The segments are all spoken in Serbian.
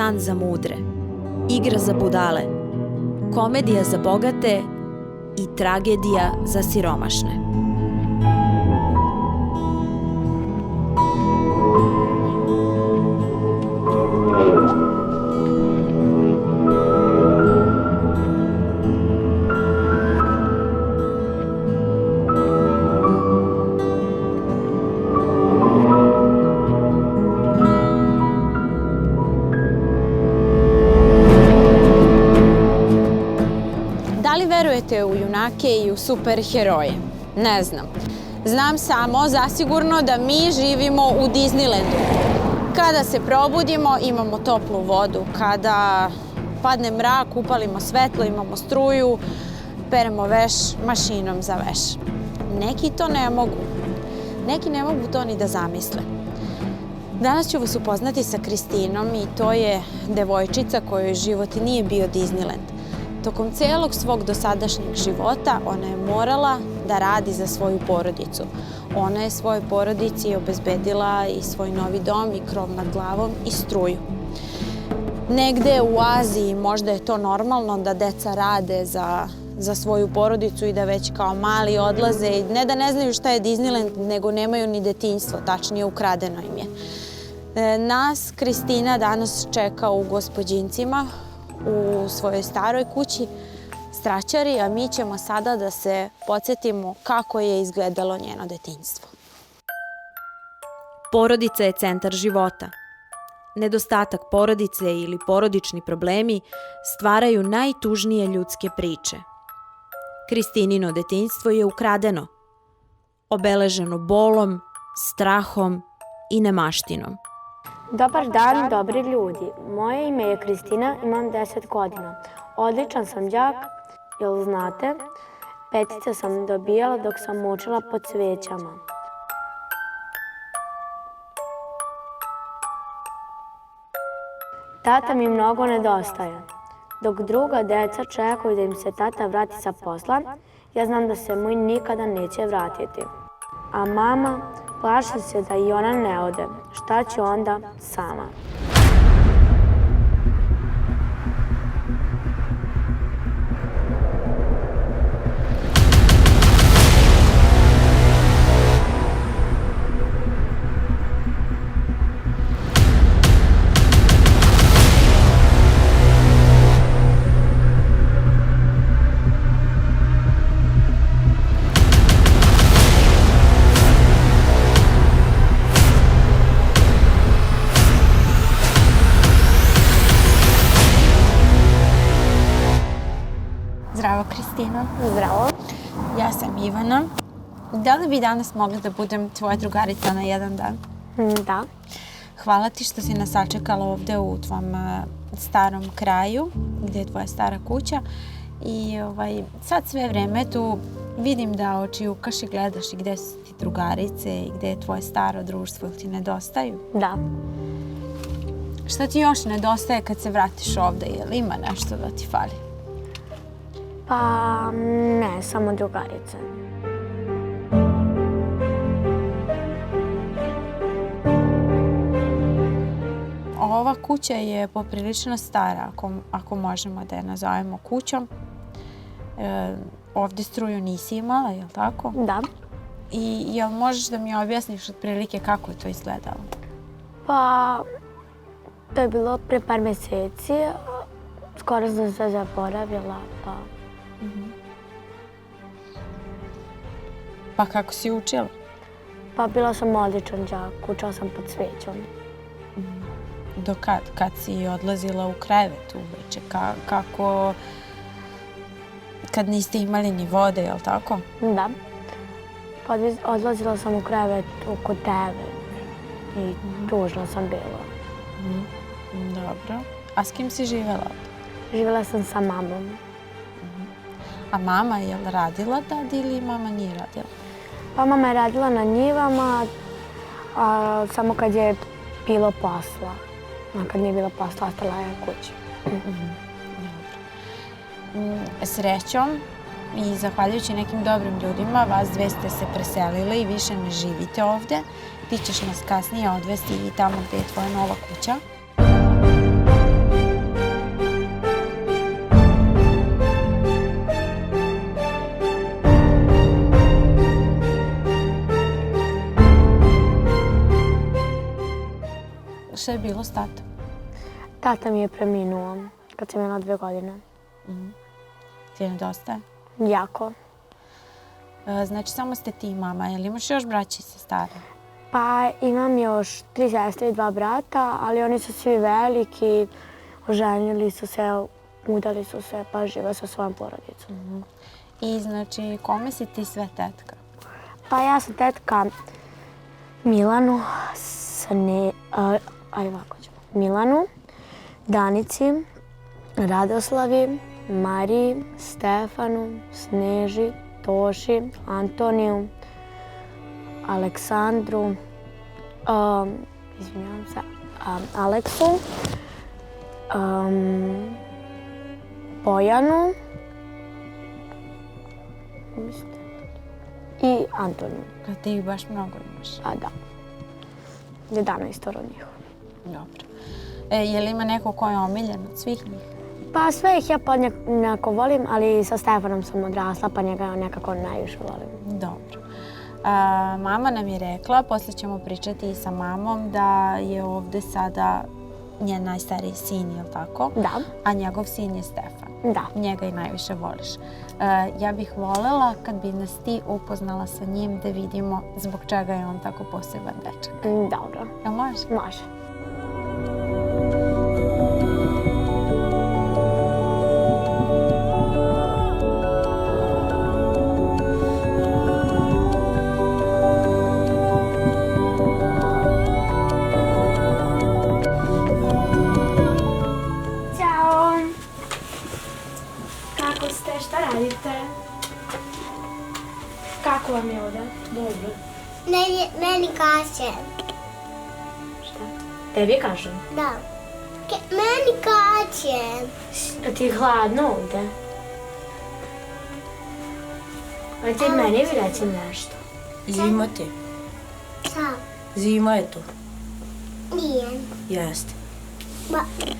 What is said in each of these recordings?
san za mudre, igra za budale, komedija za bogate i tragedija za siromašne. Da li verujete u junake i u superheroje? Ne znam. Znam samo zasigurno da mi živimo u Disneylandu. Kada se probudimo, imamo toplu vodu. Kada padne mrak, upalimo svetlo, imamo struju, peremo veš mašinom za veš. Neki to ne mogu. Neki ne mogu to ni da zamisle. Danas ću vas upoznati sa Kristinom i to je devojčica kojoj život nije bio Disneyland. Tokom celog svog dosadašnjeg života ona je morala da radi za svoju porodicu. Ona je svojoj porodici obezbedila i svoj novi dom i krov nad glavom i struju. Negde u Aziji možda je to normalno da deca rade za svoju porodicu i da već kao mali odlaze i ne da ne znaju šta je Disneyland, nego nemaju ni detinjstvo, tačnije ukradeno im je. Nas Kristina danas čeka u Gospođincima, u svojoj staroj kući Straćari, a mi ćemo sada da se podsjetimo kako je izgledalo njeno detinjstvo. Porodica je centar života. Nedostatak porodice ili porodični problemi stvaraju najtužnije ljudske priče. Kristinino detinjstvo je ukradeno, obeleženo bolom, strahom i nemaštinom. Dobar dan, dobri ljudi. Moje ime je Kristina, imam 10 godina. Odličan sam đak, jel znate? Petice sam dobijala dok sam učila pod cvećama. Tata mi mnogo nedostaje. Dok druga deca čekaju da im se tata vrati sa posla, ja znam da se moj nikada neće vratiti. A mama plaši se da i ona ne ode. Šta će onda sama? Zdravo, Kristina. Zdravo. Ja sam Ivana. Da li bi danas mogla da budem tvoja drugarica na jedan dan? Da. Hvala ti što si nas sačekala ovde u tvom starom kraju, gde je tvoja stara kuća. I sad sve vreme tu vidim da očijukaš i gledaš i gde su ti drugarice i gde je tvoje staro društvo, ili ti nedostaju? Da. Šta ti još nedostaje kad se vratiš ovde? Jel ima nešto da ti fali? Pa ne, samo drugarice. Ova kuća je poprilično stara, ako možemo da je nazovemo kućom. Ovde struju nisi imala, je li tako? Da. I jel možeš da mi objasniš otprilike kako je to izgledalo? Pa, to je bilo pre par meseci. Skoro sam se zaboravila, pa... Pa kako si učila? Pa bila sam odličan đak, učila sam pod cvećom. Do kad? Kad si odlazila u krevet uveče? Kako... Kad niste imali ni vode, je li tako? Da. Pa odlazila sam u krevet oko 9 i tužna sam bila. Dobro. A s kim si živela ovdje? Živjela sam sa mamom. A mama je li radila tad ili mama nije radila? Pa mama je radila na njivama, samo kad je bilo posla. A kad nije bilo posla, ostala je kući. Srećom i zahvaljujući nekim dobrim ljudima, vas dve ste se preselile i više ne živite ovde. Ti ćeš nas kasnije odvesti i tamo gde je tvoja nova kuća. sve bilo s tatom? Tata mi je preminuo kad sam imala 2 godine. Ti je nedostaje? Jako. Znači, samo ste ti i mama. Jel imaš još braća i sestara? Pa imam još 3 sestre i 2 brata, ali oni su svi veliki, oženili su se, udali su se, pa žive sa svojom porodicom. I znači, kome si ti sve tetka? Pa ja sam tetka Milanu, Milanu, Danici, Radoslavi, Mariji, Stefanu, Sneži, Toši, Antoniju, Aleksandru, Aleksu, Bojanu i Antoniju. Kad ti ih baš mnogo imaš. A da. 11 od njih. Dobro. Je li ima neko ko je omiljen od svih njih? Pa sve ih ja podjednako volim, ali sa Stefanom sam odrasla, pa njega nekako najviše volim. Dobro. Mama nam je rekla, poslije ćemo pričati i sa mamom, da je ovdje sada njen najstariji sin, je li tako? Da. A njegov sin je Stefan. Da. Njega i najviše voliš. Ja bih voljela kad bi nas ti upoznala sa njim da vidimo zbog čega je on tako poseban dečak. Dobro. Jel može? Može. Kako vam je ovdje? Dobro. Meni kaže. Šta? Tebi kažem? Da. Meni kaže. A ti je hladno ovdje? A ti meni bi reći nešto. Zima ti. Šta? Zima je tu. Nije. Jeste.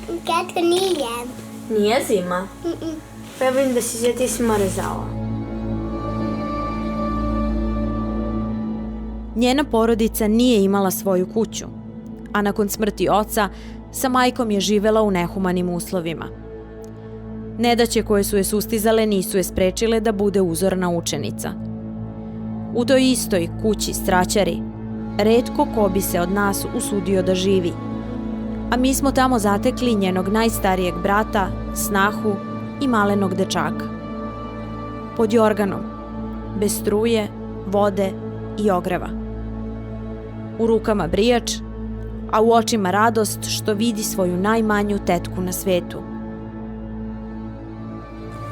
Tetka nije. Nije zima? Pa ja vidim da si se ti smrzala. Njena porodica nije imala svoju kuću, a nakon smrti oca sa majkom je živela u nehumanim uslovima. Nedaće koje su je sustizale nisu je sprečile da bude uzorna učenica. U toj istoj kući Straćari retko ko bi se od nas usudio da živi, a mi smo tamo zatekli njenog najstarijeg brata, snahu i malenog dečaka. Pod jorganom, bez struje, vode i ogreva. U rukama brijač, a u očima radost što vidi svoju najmanju tetku na svetu.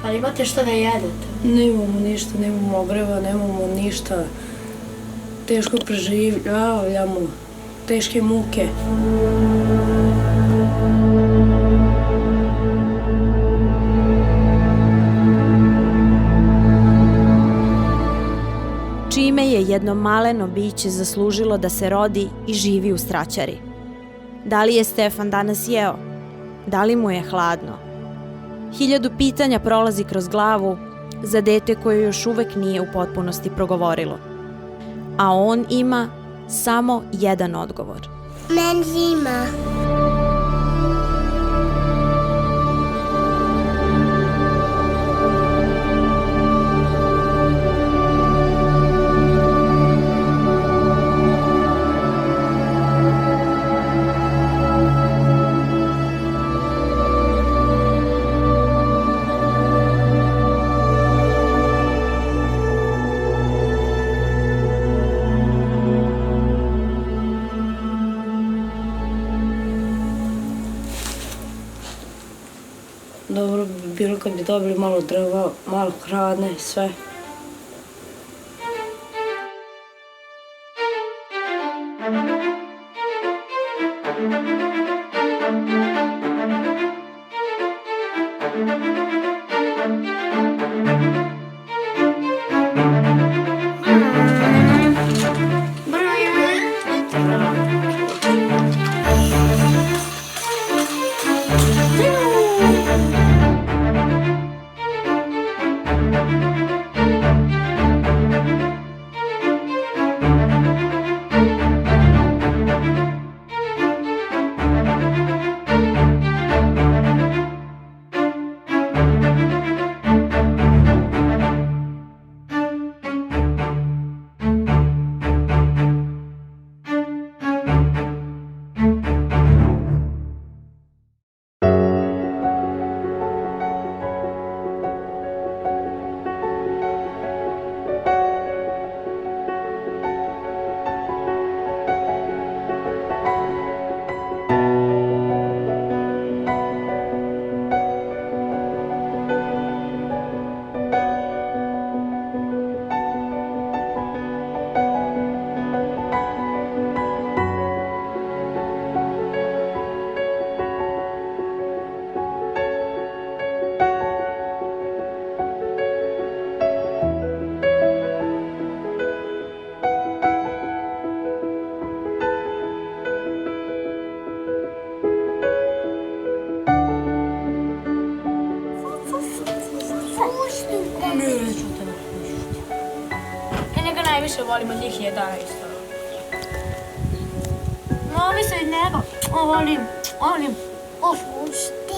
Pa imate što da jedete? Nemamo ništa, nemamo ogreva, nemamo ništa. Teško preživljavamo, teške muke. Čime je jedno maleno biće zaslužilo da se rodi i živi u Straćari? Da li je Stefan danas jeo? Da li mu je hladno? 1000 pitanja prolazi kroz glavu za dete koje još uvek nije u potpunosti progovorilo. A on ima samo jedan odgovor. Meni zima. Dobro bi bilo kad bi dobili malo drva, malo hrane, sve. neću te napustiti. Njega najviše volim od njih 11. Mami se i njega. Volim. Pusti.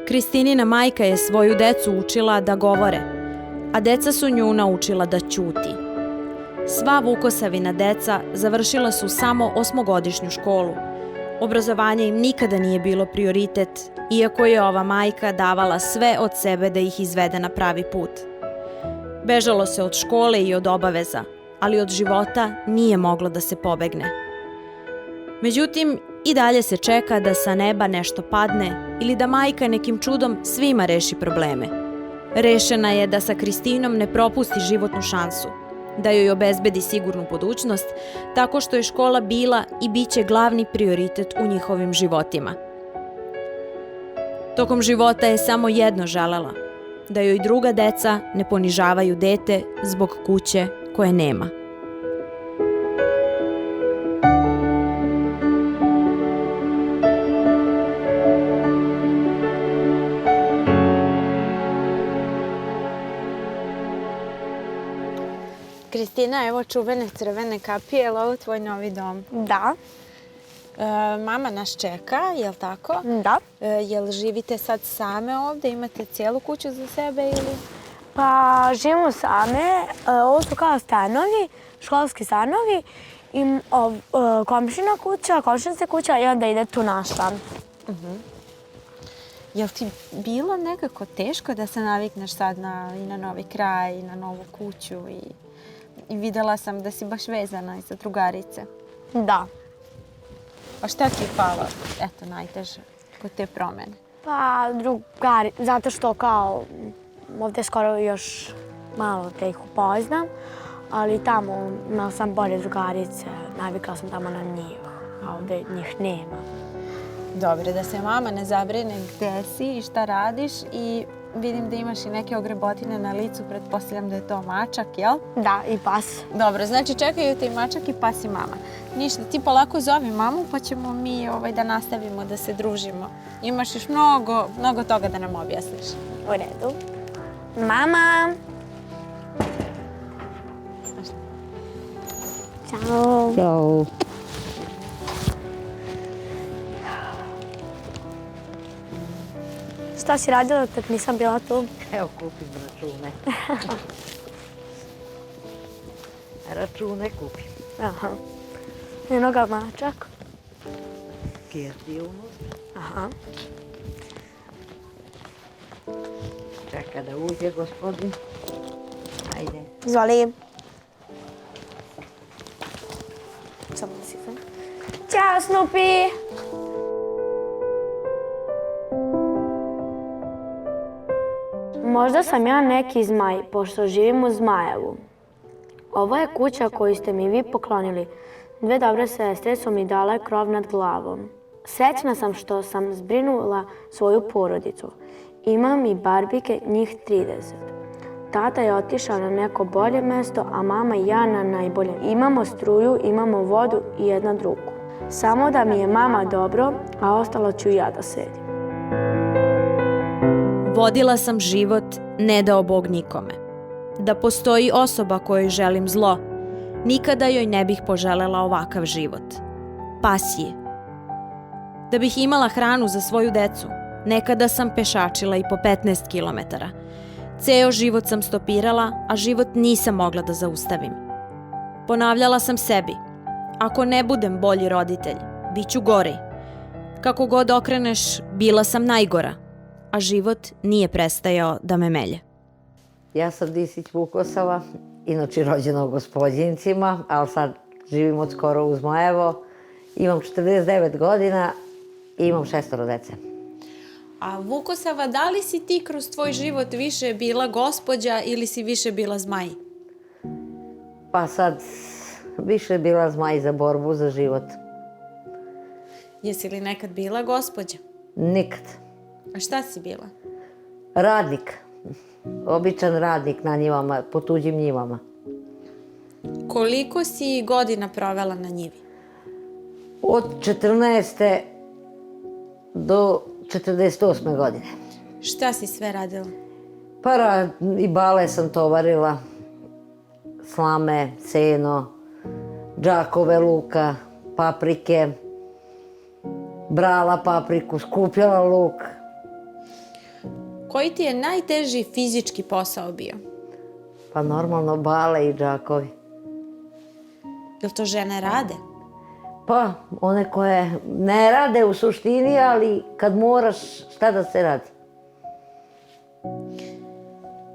Kristinina majka je svoju decu učila da govore, a deca su nju naučila da ćuti. Sva Vukosavina deca završila su samo 8-godišnju školu. Obrazovanje im nikada nije bilo prioritet, iako je ova majka davala sve od sebe da ih izvede na pravi put. Bežalo se od škole i od obaveza, ali od života nije moglo da se pobegne. Međutim, i dalje se čeka da sa neba nešto padne ili da majka nekim čudom svima reši probleme. Rešena je da sa Kristinom ne propusti životnu šansu, da joj obezbedi sigurnu budućnost, tako što je škola bila i bit će glavni prioritet u njihovim životima. Tokom života je samo jedno želela, da joj druga deca ne ponižavaju dete zbog kuće koje nema. Kristina, evo čuvene crvene kapije, je li ovo tvoj novi dom? Da. Mama nas čeka, je li tako? Da. Jel živite sad same ovde? Imate cijelu kuću za sebe ili? Pa živimo same. Ovo su kao stanovi, školski stanovi. I komšina kuća, komšinska kuća i onda ide tu naš stan. Jel ti bilo nekako teško da se navikneš sad i na novi kraj i na novu kuću i videla sam da si baš vezana i za drugarice. Da. A šta ti je palo, eto, najteže kod te promene? Pa drugari, zato što kao ovdje skoro još malo te ih upoznam, ali tamo imala sam bolje drugarice, navikla sam tamo na njih, a ovdje njih nema. Dobro, da se mama ne zabrine gde si i šta radiš i vidim da imaš i neke ogrebotine na licu, pretpostavljam da je to mačak, jel? Da, i pas. Dobro, znači čekaju te i mačak i pas i mama. Ništa, ti polako zovi mamu pa ćemo mi da nastavimo da se družimo. Imaš još mnogo toga da nam objasniš. U redu. Mama! Ćao. Ćao. Šta si radila dok nisam bila tu? Evo kupim račune. Račune kupim. Aha. Jednoga mačak. Kirti unutra. Aha. Čeka da uđe gospodin. Ajde. Izvoli. Samo da si fan. Ćao, Snoopy! Možda sam ja neki zmaj, pošto živim u Zmajevu. Ovo je kuća koju ste mi vi poklonili. Dve dobre sestre su mi dale krov nad glavom. Srećna sam što sam zbrinula svoju porodicu. Imam i barbike, njih 30. Tata je otišao na neko bolje mesto, a mama i ja na najbolje. Imamo struju, imamo vodu i jedna drugu. Samo da mi je mama dobro, a ostalo ću ja da sedim. Vodila sam život, ne dao Bog nikome. Da postoji osoba kojoj želim zlo, nikada joj ne bih poželela ovakav život. Pasije. Da bih imala hranu za svoju decu, nekada sam pešačila i po 15 kilometara. Ceo život sam stopirala, a život nisam mogla da zaustavim. Ponavljala sam sebi, ako ne budem bolji roditelj, bit ću gori. Kako god okreneš, bila sam najgora, a život nije prestajao da me melje. Ja sam Disić Vukosava, inače rođena u Gospodincima, ali sad živim od skoro u Zmajevo. Imam 49 godina i imam 6 dece. A Vukosava, da li si ti kroz tvoj život više bila gospođa ili si više bila zmaj? Pa sad više bila zmaj za borbu za život. Jesi li nekad bila gospođa? Nikad. A šta si bila? Radnik. Običan radnik na njivama, po tuđim njivama. Koliko si godina provela na njivi? Od 14. do 48. godine. Šta si sve radila? I bale sam tovarila, slame, seno, džakove luka, paprike, brala papriku, skupljala luk. Koji ti je najteži fizički posao bio? Pa normalno bale i džakovi. Jel to žene rade? Pa one koje ne rade u suštini, ali kad moraš, šta da se radi?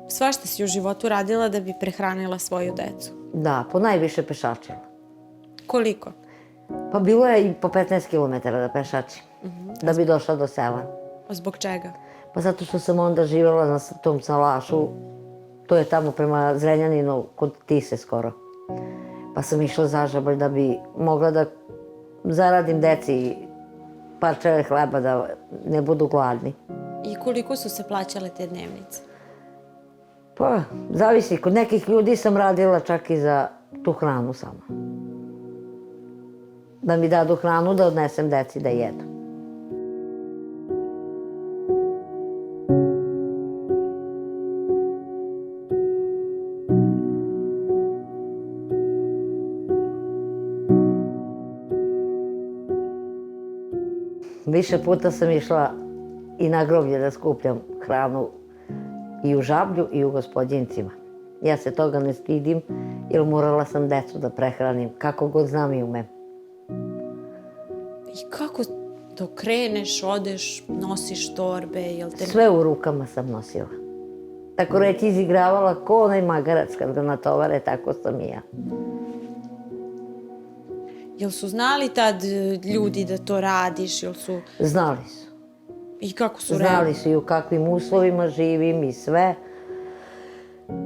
Svašta si u životu radila da bi prehranila svoju decu. Da, ponajviše pešačila. Koliko? Pa bilo je i po 15 km da pešačim, da bi došla do sela. Zbog čega? Pa zato što sam onda živjela na tom salašu, to je tamo prema Zrenjaninu, kod Tise skoro. Pa sam išla za Žabalj da bi mogla da zaradim deci parčeve hleba da ne budu gladni. I koliko su se plaćale te dnevnice? Pa, zavisi. Kod nekih ljudi sam radila čak i za tu hranu samo. Da mi dadu hranu da odnesem deci da jedu. Više puta sam išla i na groblje da skupljam hranu i u Žablju i u Gospodincima. Ja se toga ne stidim jer morala sam decu da prehranim kako god znam i umem. I kako dok kreneš, odeš, nosiš torbe, jel te... Sve u rukama sam nosila. Tako reći izigravala ko onaj magarac kad ga natovare, tako sam i ja. Jel su znali tad ljudi da to radiš, jel su... Znali su. I kako su Znali su i u kakvim uslovima živim i sve.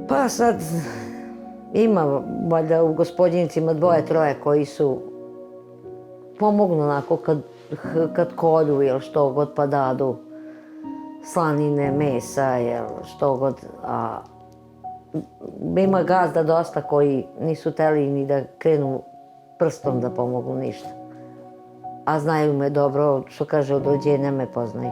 Pa sad ima valjda u Gospodincima 2-3 koji su pomognu onako kad kolju ili što god pa dadu slanine, mesa ili što god. Ima gazda dosta koji nisu teli ni da krenu prstom da pomogu ništa. A znaju me dobro, što kaže, od rođenja me poznaju.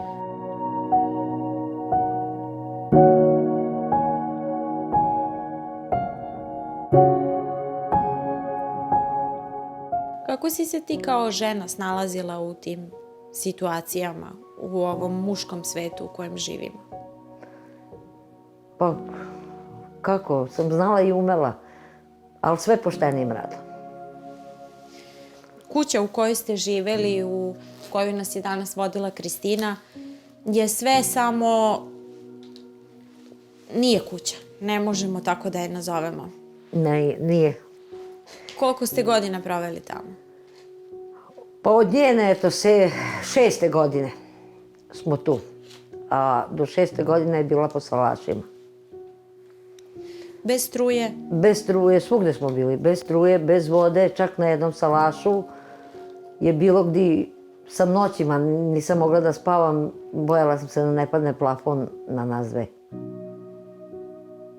Kako si se ti kao žena snalazila u tim situacijama, u ovom muškom svetu u kojem živimo? Pa, kako? Sam znala i umela, ali sve poštenim radom. Kuća u kojoj ste živeli, u koju nas je danas vodila Kristina, je sve samo... Nije kuća. Ne možemo tako da je nazovemo. Ne, nije. Koliko ste godina proveli tamo? Pa od njene, eto, 6. godine smo tu. A do 6. godine je bila po salašima. Bez struje? Bez struje, svugde smo bili. Bez struje, bez vode, čak na jednom salašu je bilo gdje sam noćima, nisam mogla da spavam, bojala sam se da ne padne plafon na nas dve.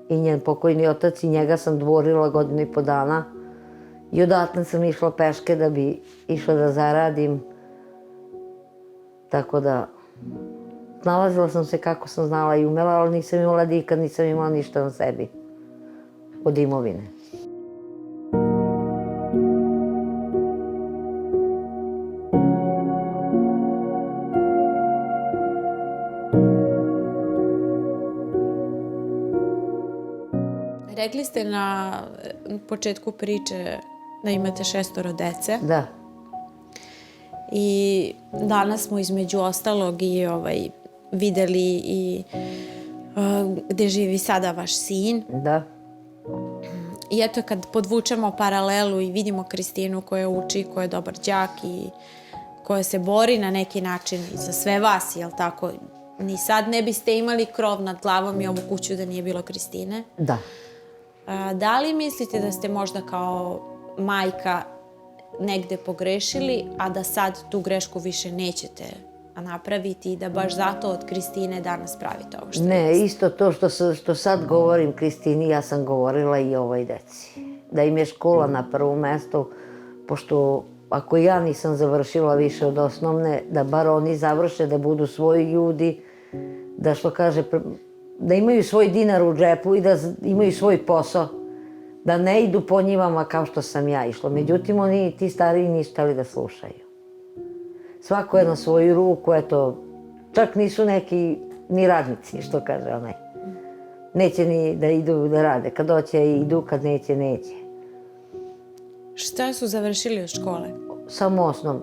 I njen pokojni otac i njega sam dvorila 1,5 godina. I odatle sam išla peške da bi išla da zaradim. Tako da, nalazila sam se kako sam znala i umela, ali nisam imala nikad, nisam imala ništa na sebi od imovine. Rekli ste na početku priče da imate 6 dece. Da. I danas smo između ostalog i videli i gde živi sada vaš sin. Da. I eto kad podvučemo paralelu i vidimo Kristinu koja uči, koja je dobar đak i koja se bori na neki način i za sve vas, jel tako? Ni sad ne biste imali krov nad glavom i ovu kuću da nije bilo Kristine. Da. Da li mislite da ste možda kao majka negde pogrešili, a da sad tu grešku više nećete napraviti i da baš zato od Kristine danas pravite ovo što Ne, jeste? isto to što sad govorim Kristini, ja sam govorila i ovoj deci. Da im je škola na prvom mestu, pošto ako ja nisam završila više od osnovne, da bar oni završe, da budu svoji ljudi, da što kaže, da imaju svoj dinar u džepu i da imaju svoj posao, da ne idu po njivama kao što sam ja išla. Međutim, oni, ti stariji, nisu hteli da slušaju. Svako je na svoju ruku, eto, čak nisu neki ni radnici, što kaže onaj. Neće ni da idu da rade. Kad hoće idu, kad neće, neće. Šta su završili od škole? Samo osnovno.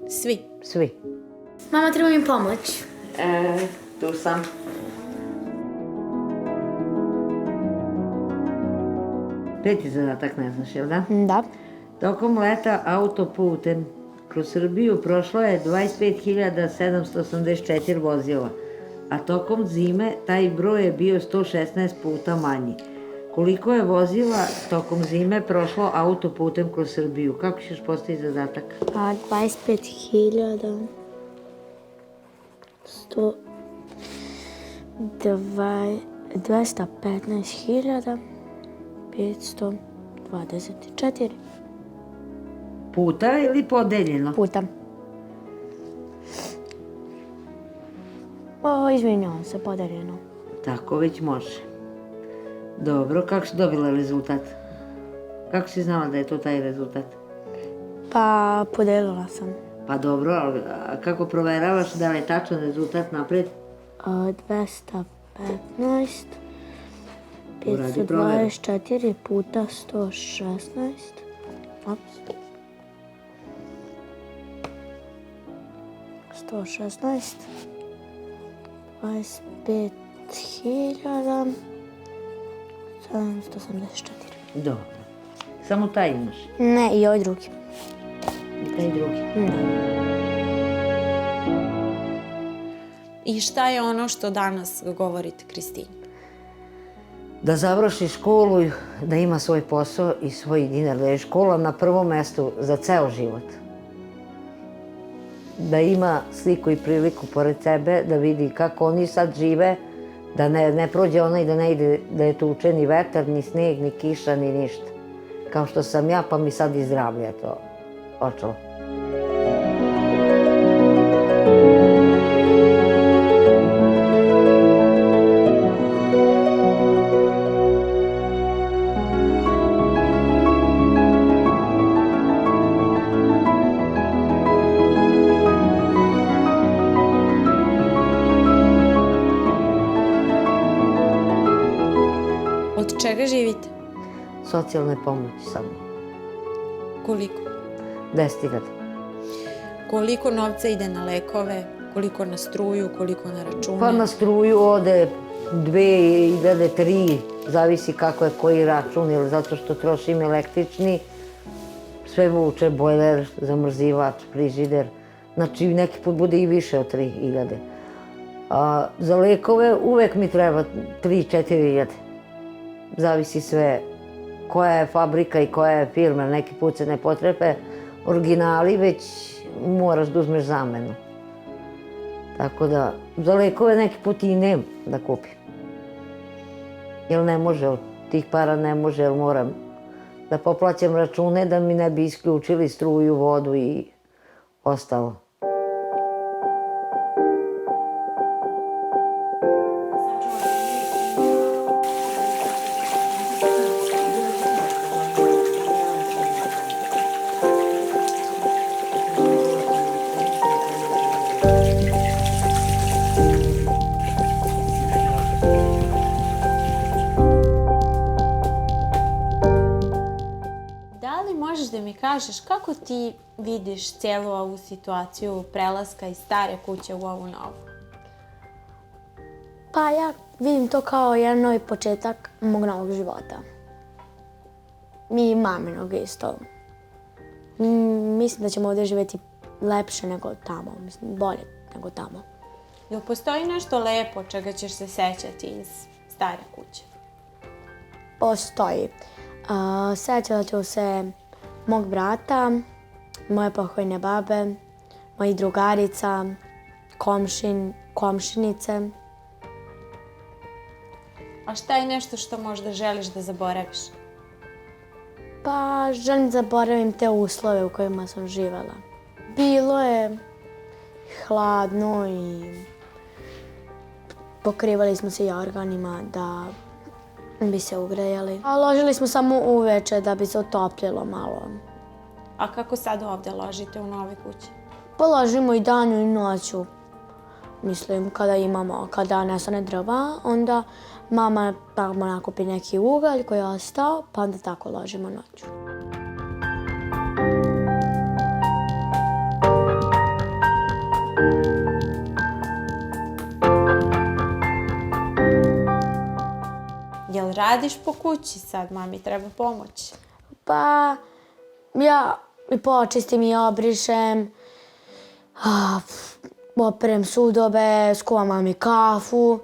Svi? Svi. Mama, treba mi pomoć. Tu sam. Peti zadatak ne znaš, jel da? Da. Tokom leta autoputem kroz Srbiju prošlo je 25.784 vozila, a tokom zime taj broj je bio 116 puta manji. Koliko je vozila tokom zime prošlo autoputem kroz Srbiju? Kako ćeš postaviti zadatak? Pa 25.000... 215.524 Puta ili podeljeno? puta. Izvinjavam se, podeljeno. Tako već može. Dobro, kako si dobila rezultat? Kako si znala da je to taj rezultat? Pa podelila sam. Pa dobro, ali kako proveravaš da li je tačan rezultat napred? 215 Uradi proveru. 524 puta 116. Ops. 116. 25.784. Dobro. Samo taj imaš. Ne, i ovaj drugi. I taj drugi. I šta je ono što danas govorite Kristini? Da završi školu, da ima svoj posao i svoj dinar, da je škola na prvom mestu za ceo život. Da ima sliku i priliku pored sebe, da vidi kako oni sad žive, da ne prođe onaj da ne ide, da je tuče ni vetar, ni sneg, ni kiša, ni ništa. Kao što sam ja, pa mi sad i zdravlje to očelo. Od čega živite? Socijalne pomoći samo. Koliko? 10.000. Koliko novca ide na lekove? Koliko na struju? Koliko na račune? Pa na struju ode 2.000, 3, zavisi kako je koji račun, ili zato što trošim električni, sve vuče, bojler, zamrzivač, frižider, znači neki put bude i više od 3.000. A za lekove uvek mi treba 3-4.000. Zavisi sve koja je fabrika i koja je firma, neki put se ne potrepe originali, već moraš da uzmeš zamenu. Tako da, za lekove neki put i nem da kupim. Jer ne može, od tih para ne može, jer moram da poplaćam račune da mi ne bi isključili struju, vodu i ostalo. Da li možeš da mi kažeš kako ti vidiš cijelu ovu situaciju prelaska iz stare kuće u ovu novu? Pa ja vidim to kao jedan novi početak mog novog života. I maminog isto. Mislim da ćemo ovdje živjeti lepše nego tamo, mislim bolje nego tamo. Jel postoji nešto lepo čega ćeš se sećati iz stare kuće? Postoji. Sećat ću se mog brata, moje pokojne babe, mojih drugarica, komšinice. A šta je nešto što možda želiš da zaboraviš? Pa želim da zaboravim te uslove u kojima sam živela. Bilo je hladno i pokrivali smo se jorganima da bi se ugrejali. A ložili smo samo uveče da bi se otopljilo malo. A kako sad ovde ložite u nove kući? Pa ložimo i danju i noću. Mislim, kada nestane drva, onda mama tamo nakupi neki ugalj koji je ostao, pa onda tako ložimo noću. Jel radiš po kući sad, mami treba pomoć? Pa ja i počistim i obrišem, operem sudove, skuvam mami kafu.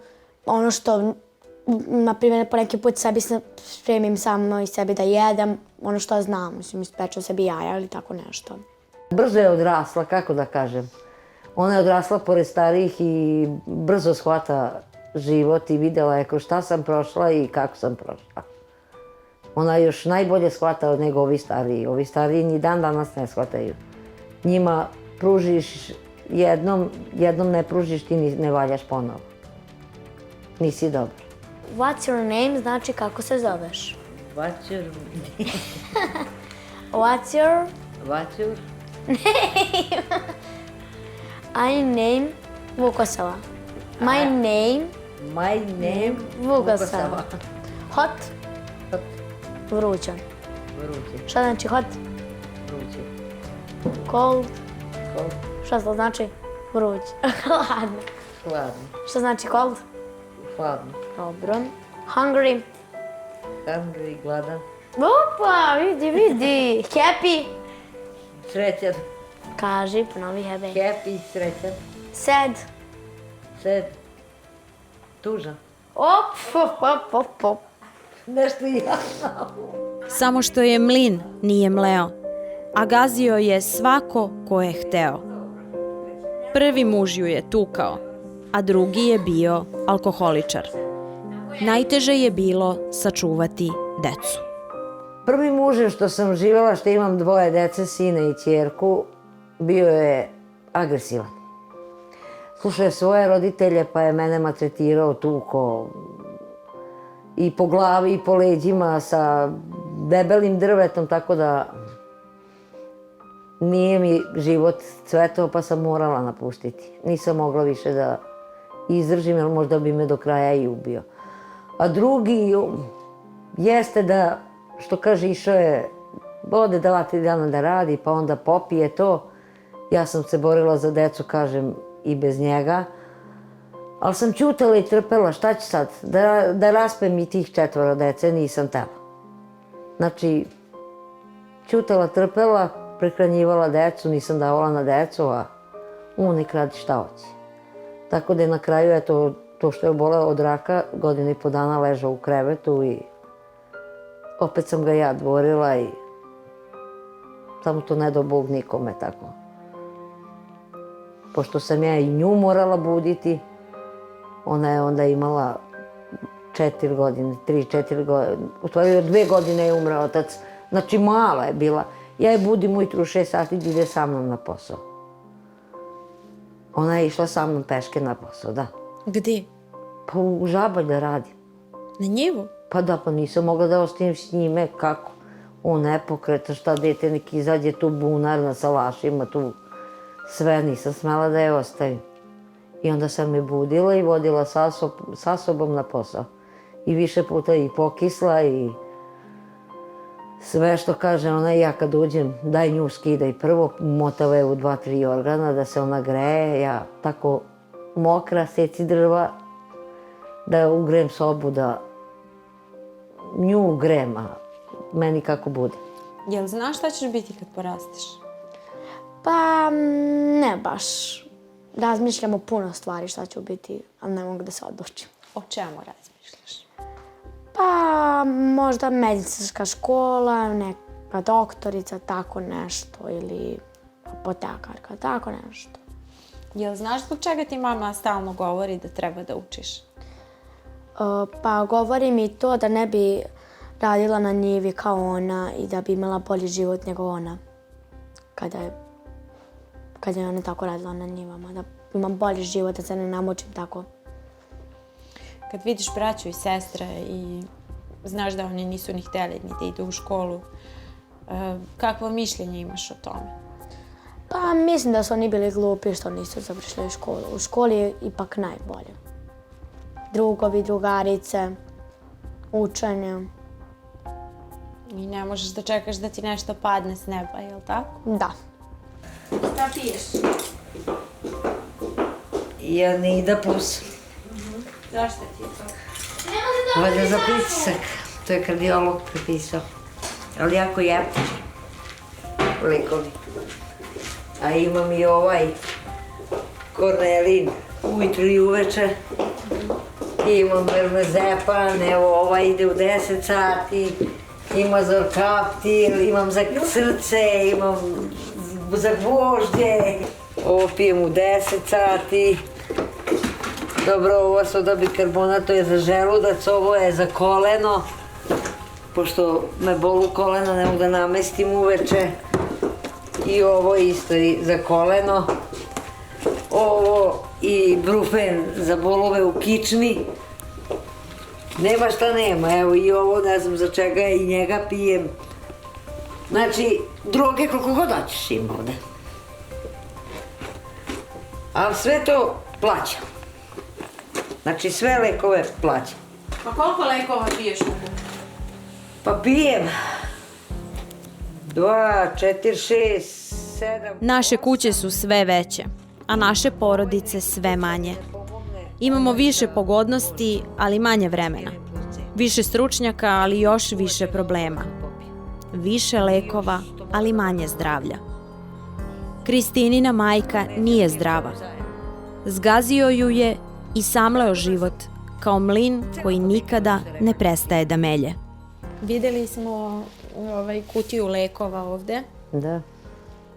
Ono što, na primjer, po neki put sebi spremim samo i sebi da jedem, ono što znam, mislim, ispečem sebi jaja ili tako nešto. Brzo je odrasla, kako da kažem. Ona je odrasla pored starijih i brzo shvata život i videla je kroz šta sam prošla i kako sam prošla. Ona još najbolje shvata nego ovi stariji. Ovi stariji ni dan danas ne shvataju. Njima pružiš jednom ne pružiš, ti ne valjaš ponovo. Nisi dobar. What's your name znači kako se zoveš. What's your What's your I name Vukosava. My name Vukosava. Hot. Vruća. Šta znači hot? Vruće. Cold. Cold. Šta to znači? Vruć. Hladno. Hladno. Šta znači cold? Hladno. Dobro. Hungry. Hungry, gladan. Opa, vidi. Happy. Srećan. Kaži, ponovi hebe. Happy, srećan. Sad. Sad. Tužan. Op. Nešto i ja. Samo što je mlin nije mleo, a gazio je svako ko je hteo. Prvi muž ju je tukao, a drugi je bio alkoholičar. Najteže je bilo sačuvati decu. Prvi muž što sam živjela, što imam 2 dece, sina i ćerku, bio je agresivan. Slušao je svoje roditelje pa je mene maltretirao, tukao i po glavi i po leđima sa debelim drvetom, tako da nije mi život cvetao pa sam morala napustiti. Nisam mogla više da izdržim jer možda bi me do kraja i ubio. A drugi jeste da, što kaže, išao je, ode 2-3 dana da radi pa onda popije to. Ja sam se borila za decu, kažem, i bez njega. Ali sam ćutala i trpela, šta ću sad? Da raspem i tih 4 dece, nisam tela. Znači, ćutala, trpela, prehranjivala decu, nisam davala na decu, a nek radi šta hoće. Tako da je na kraju, eto, to što je oboleo od raka, 1,5 dana ležao u krevetu i opet sam ga ja dvorila i samo to ne dao Bog nikome tako. Pošto sam ja i nju morala buditi, ona je onda imala 4 godine, 3-4 godine, u stvari 2 godine je umreo otac, znači mala je bila. Ja je budim ujutru u 6 sati da ide sa mnom na posao. Ona je išla sa mnom peške na posao, da. Gdje? Pa u Žabalj da radim. Na njivu? Pa da, pa nisam mogla da ostanem s njime, kako? On nepokreta, šta dete nek izađe tu bunar na salašima, tu sve, nisam smela da je ostavim. I onda sam je budila i vodila sa sobom na posao. I više puta i pokisla i sve što kaže ona, ja kad uđem, daj nju skidaj prvo, motava je u 2-3 organa da se ona greje, ja tako mokra, seci drva, da ugrejem sobu, da nju ugrem, a meni kako bude. Jel znaš šta ćeš biti kad porasteš? Pa ne baš. Razmišljam o puno stvari šta ću biti, ali ne mogu da se odlučim. O čemu razmišljaš? Pa možda medicinska škola, neka doktorica, tako nešto, ili apotekarka, tako nešto. Jel znaš zbog čega ti mama stalno govori da treba da učiš? Pa govori mi to da ne bi radila na njivi kao ona i da bi imala bolji život nego ona. Kad je ona tako radila na njivama, da imam bolji život, da se ne namučim tako. Kad vidiš braću i sestre i znaš da oni nisu ni htjeli ni da idu u školu, kakvo mišljenje imaš o tome? Pa mislim da su oni bili glupi što nisu završili školu. U školi je ipak najbolje. Drugovi, drugarice, učenje. I ne možeš da čekaš da ti nešto padne s neba, jel tako? Da. Šta piješ? Janida plus. Zašto ti je to? Valjda za pritisak. To je kardiolog prepisao. Ali jako jeftin. Lekovi. A imam i ovaj Kornelin ujutru i uveče. Imam Vermezepan, evo ovaj ide u 10 sati. Ima Zorkaptil, imam za srce, imam za gvožđe. Ovo pijem u 10 sati. Dobro, ovo soda bikarbonat, to je za želudac, ovo je za koleno. Pošto me bolu koleno, ne mogu da namestim uveče. I ovo isto i za koleno. Ovo i brufen za bolove u kičmi. Nema šta nema, evo i ovo ne znam za čega i njega pijem. Znači, droge koliko god hoćeš ima ovde. Ali sve to plaćam. Znači sve lekove plaćam. Pa koliko lekova piješ u kuću? Pa pijem 2, 4, 6, 7... Naše kuće su sve veće, a naše porodice sve manje. Imamo više pogodnosti, ali manje vremena. Više stručnjaka, ali još više problema. Više lekova, ali manje zdravlja. Kristinina majka nije zdrava. Zgazio ju je i samleo život, kao mlin koji nikada ne prestaje da melje. Vidjeli smo kutiju lekova ovdje, Da.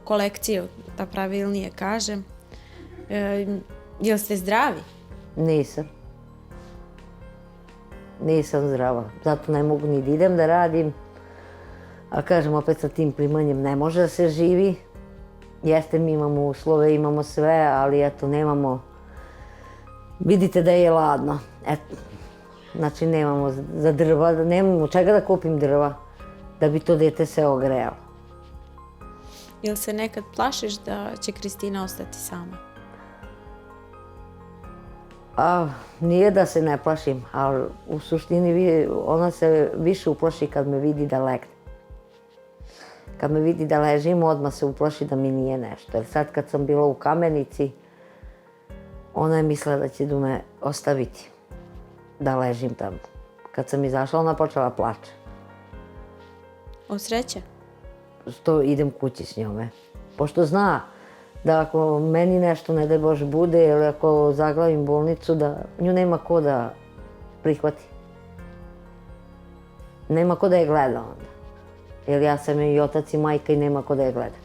kolekciju, da pravilnije kažem. Jel ste zdravi? Nisam. Nisam zdrava. Zato ne mogu ni da idem da radim. A kažem, opet sa tim primanjem ne može da se živi. Jeste, mi imamo uslove, imamo sve, ali eto, nemamo... Vidite da je ladno. Eto. Znači, nemamo za drva, nemamo čega da kupim drva da bi to dete se ogrejalo. Jel se nekad plašiš da će Kristina ostati sama? Nije da se ne plašim, ali u suštini ona se više uplaši kad me vidi da legne. Kad me vidi da ležim, odmah se uplaši da mi nije nešto. Jer sad kad sam bila u Kamenici, ona je mislila da će da me ostaviti, da ležim tamo. Kad sam izašla, ona počela plače. Od sreće? Što idem kući s njome. Pošto zna da ako meni nešto, ne daj Bože, bude ili ako zaglavim bolnicu, da nju nema ko da prihvati. Nema ko da je gleda onda. Jer ja sam i otac i majka i nema ko da je gleda.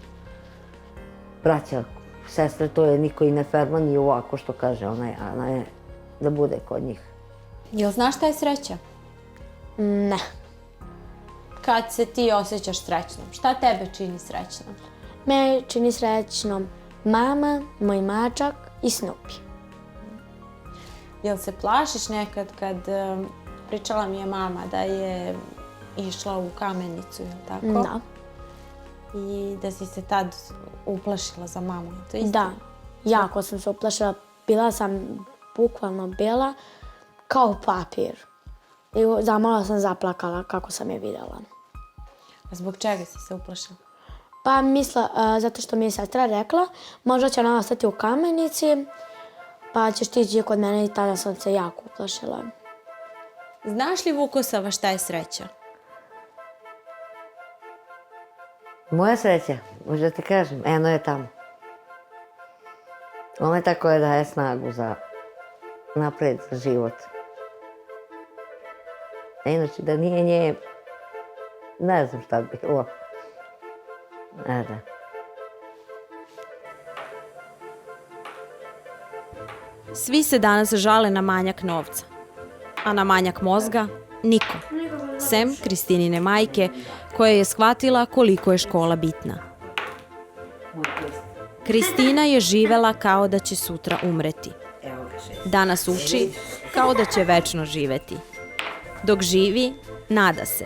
Braća, sestre, to je niko i ne ferma ni ovako što kaže ona je da bude kod njih. Jel znaš šta je sreća? Ne. Kad se ti osjećaš srećnom? Šta tebe čini srećnom? Me čini srećnom mama, moj mačak i Snoopy. Jel se plašiš nekad kad pričala mi je mama da je išla u Kamenicu, jel tako? Da. I da si se tad uplašila za mamu, je to isto? Da, jako sam se uplašila. Bila sam bukvalno bela kao papir. I zamalo sam zaplakala kako sam je vidjela. A zbog čega si se uplašila? Pa zato što mi je sestra rekla, možda će ona ostati u Kamenici, pa ćeš ti ići kod mene i tada sam se jako uplašila. Znaš li, Vukosava, šta je sreća? Moja sreća, možda ti kažem, eno je tamo. Ona je ta koja daje snagu za napred, za život. A inače, da nije nje, ne znam šta bi bilo. Da. Svi se danas žale na manjak novca, a na manjak mozga niko. sem Kristinine majke, koja je shvatila koliko je škola bitna. Kristina je živela kao da će sutra umreti. Danas uči kao da će večno živeti. Dok živi, nada se.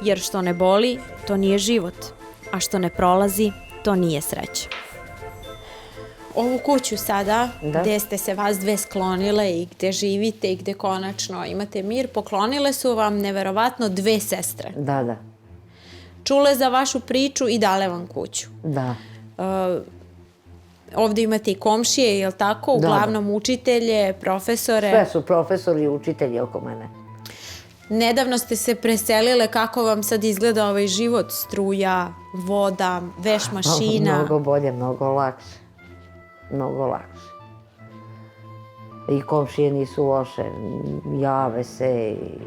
Jer što ne boli, to nije život, a što ne prolazi, to nije sreća. Ovu kuću sada, gde ste se vas dve sklonile i gde živite i gde konačno imate mir, poklonile su vam neverovatno 2 sestre. Da. Čule za vašu priču i dale vam kuću. Da. Ovde imate i komšije, je li tako? Uglavnom učitelje, profesore. Sve su profesori i učitelji oko mene. Nedavno ste se preselile, kako vam sad izgleda ovaj život? Struja, voda, veš mašina. Mnogo bolje, mnogo lakše. Mnogo lakše. I komšije nisu loše, jave se i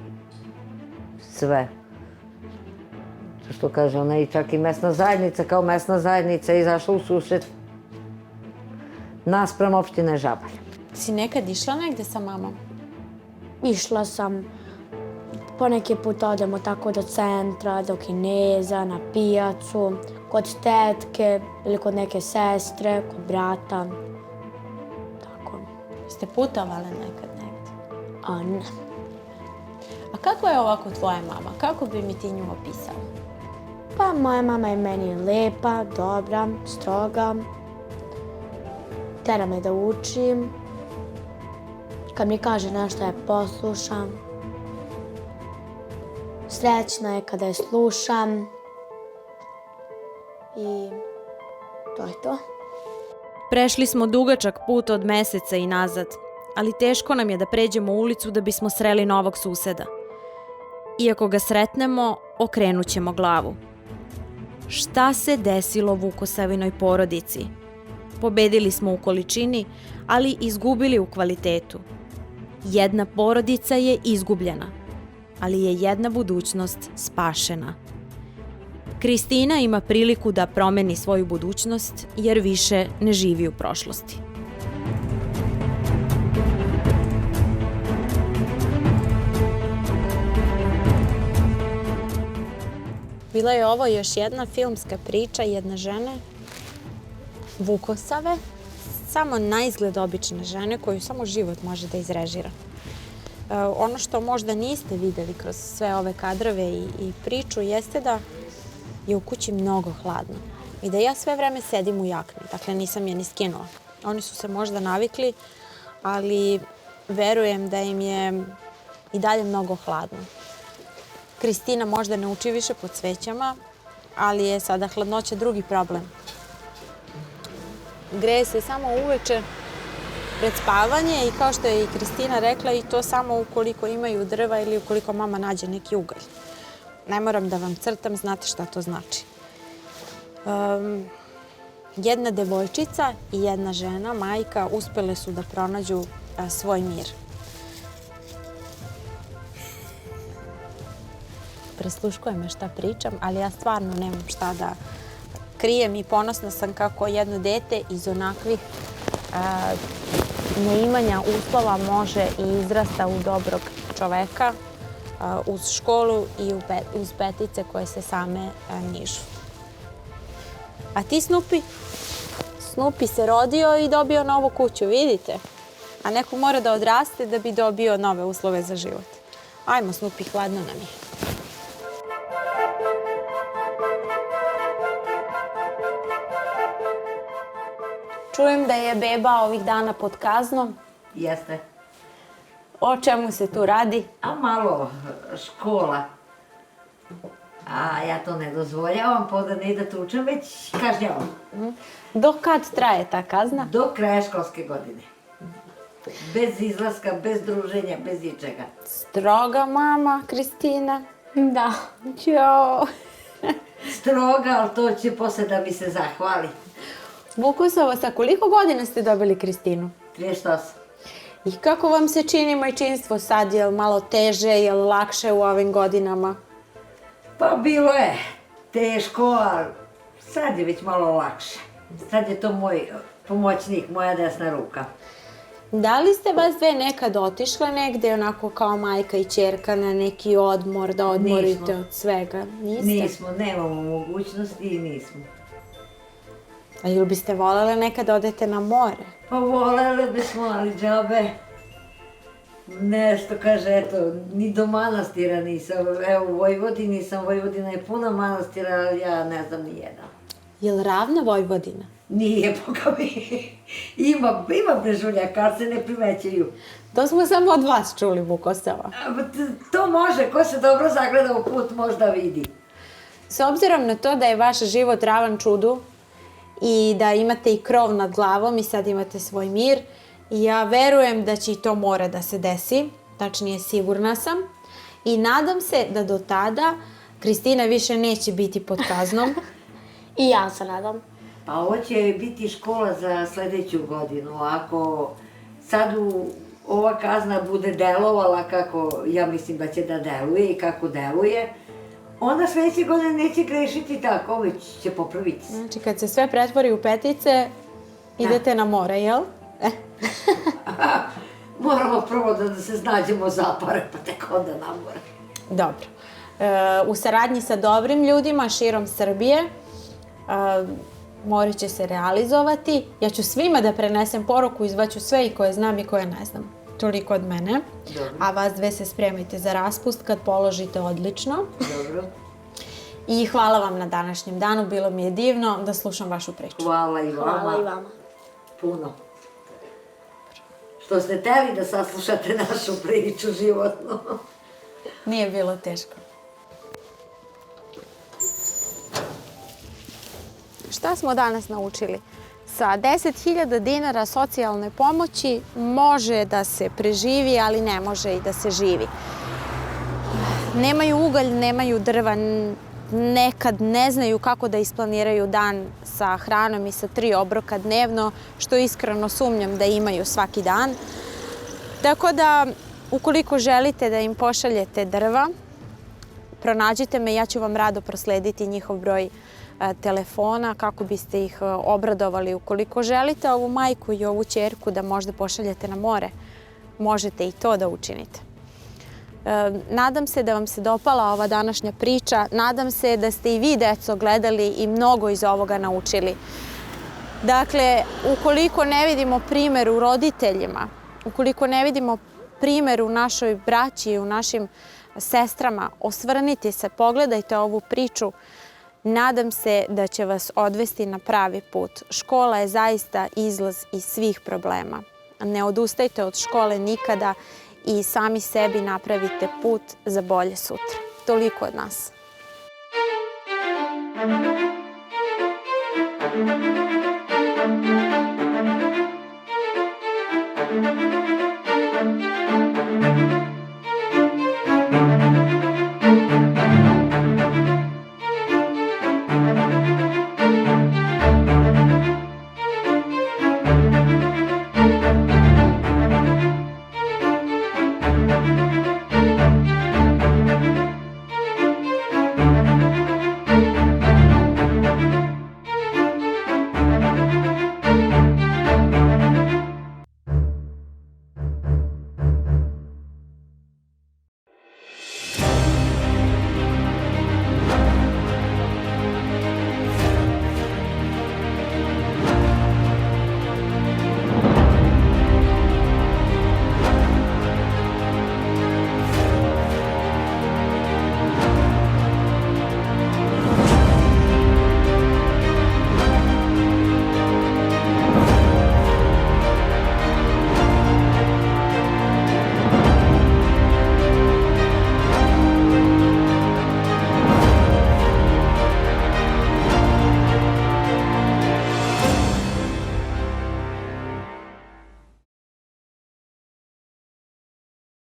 sve. Što kaže ona, i čak i mesna zajednica, kao mesna zajednica je izašla u susret naspram opštine Žabalj. Si nekad išla negde sa mamom? Išla sam, poneki put odemo tako do centra, do Kineza, na pijacu, kod tetke ili kod neke sestre, kod brata. Tako. Ste putovale nekad negde? A ne. A kako je ovako tvoja mama? Kako bi mi ti nju opisala? Pa moja mama je meni lepa, dobra, stroga. Tera me da učim. Kad mi kaže nešto je poslušam. Srećna je kada je slušam. I to je to. Prešli smo dugačak put od meseca i nazad, ali teško nam je da pređemo ulicu da bismo sreli novog suseda. Iako ga sretnemo, okrenut ćemo glavu. Šta se desilo Vukosavinoj porodici? Pobedili smo u količini, ali izgubili u kvalitetu. Jedna porodica je izgubljena, ali je jedna budućnost spašena. Kristina ima priliku da promeni svoju budućnost jer više ne živi u prošlosti. Bila je ovo još jedna filmska priča jedne žene, Vukosave, samo naizgled obične žene koju samo život može da izrežira. Ono što možda niste videli kroz sve ove kadrove i priču jeste da je u kući mnogo hladno i da ja sve vreme sedim u jakni, dakle nisam je ni skinula. Oni su se možda navikli, ali verujem da im je i dalje mnogo hladno. Kristina možda ne uči više pod svećama, ali je sada hladnoća drugi problem. Greje se samo uveče pred spavanje i kao što je i Kristina rekla, i to samo ukoliko imaju drva ili ukoliko mama nađe neki ugalj. Ne moram da vam crtam, znate šta to znači. Jedna devojčica i jedna žena, majka, uspele su da pronađu svoj mir. Presluškuje me šta pričam, ali ja stvarno nemam šta da krijem i ponosna sam kako jedno dete iz onakvih neimanja uslova može i izrasta u dobrog čoveka uz školu i uz petice koje se same nižu. A ti, Snupi? Snupi se rodio i dobio novu kuću, vidite? A neko mora da odraste da bi dobio nove uslove za život. Ajmo, Snupi, hladno nam je. Čujem da je beba ovih dana pod kaznom. Jeste. O čemu se tu radi? A malo škola. A ja to ne dozvoljavam, pa da ne ide tučem, već kažnjavam. Do kad traje ta kazna? Do kraja školske godine. Bez izlaska, bez druženja, bez ičega. Stroga mama, Kristina. Da. Ćao. Stroga, ali to će posle da mi se zahvali. Vukosova, sa koliko godina ste dobili Kristinu? 38. I kako vam se čini majčinstvo sad? Je li malo teže, je li lakše u ovim godinama? Pa bilo je teško, ali sad je već malo lakše. Sad je to moj pomoćnik, moja desna ruka. Da li ste vas dve nekad otišle negde onako kao majka i ćerka na neki odmor, da odmorite Nismo. od svega? Niste? Nismo, nemamo mogućnosti i nismo. A ili biste voljele nekad da odete na more? Pa volele bismo, ali džabe. Nešto kaže, eto, ni do manastira nisam. Evo, u Vojvodini sam, Vojvodina je puna manastira, ali ja ne znam ni jedan. Je li ravna Vojvodina? Nije, boga mi. Ima brežulja, kad se ne primećaju. To smo samo od vas čuli, Vukosava. To može, ko se dobro zagleda u put možda vidi. S obzirom na to da je vaš život ravan čudu i da imate i krov nad glavom i sad imate svoj mir, ja verujem da će i to more da se desi, tačnije sigurna sam, i nadam se da do tada Kristina više neće biti pod kaznom. I ja se nadam. Pa ovo će biti škola za sledeću godinu. Ako sad ova kazna bude delovala kako ja mislim da će da deluje i kako deluje, onda sledeće godine neće grešiti tako, već će popraviti se. Znači, kad se sve pretvori u petice, idete na more, jel? Moramo prvo da se snađemo za pare, pa tek onda na more. Dobro. U saradnji sa dobrim ljudima širom Srbije, more će se realizovati. Ja ću svima da prenesem poruku, izvaću sve i koje znam i koje ne znam. Toliko od mene. Dobro. A vas dve se spremajte za raspust kad položite odlično. Dobro. I hvala vam na današnjem danu, bilo mi je divno da slušam vašu priču. Hvala i vama. Hvala i vama. Puno. Što ste teli da saslušate našu priču životnu. Nije bilo teško. Šta smo danas naučili? Sa 10.000 dinara socijalne pomoći može da se preživi, ali ne može i da se živi. Nemaju ugalj, nemaju drva, nekad ne znaju kako da isplaniraju dan sa hranom i sa 3 obroka dnevno, što iskreno sumnjam da imaju svaki dan. Tako da, ukoliko želite da im pošaljete drva, pronađite me, ja ću vam rado proslediti njihov broj telefona kako biste ih obradovali. Ukoliko želite ovu majku i ovu ćerku da možda pošaljete na more, možete i to da učinite. Nadam se da vam se dopala ova današnja priča. Nadam se da ste i vi, deco, gledali i mnogo iz ovoga naučili. Dakle, ukoliko ne vidimo primer u roditeljima, ukoliko ne vidimo primer u našoj braći, u našim sestrama, osvrnite se, pogledajte ovu priču. Nadam se da će vas odvesti na pravi put. Škola je zaista izlaz iz svih problema. Ne odustajte od škole nikada i sami sebi napravite put za bolje sutra. Toliko od nas.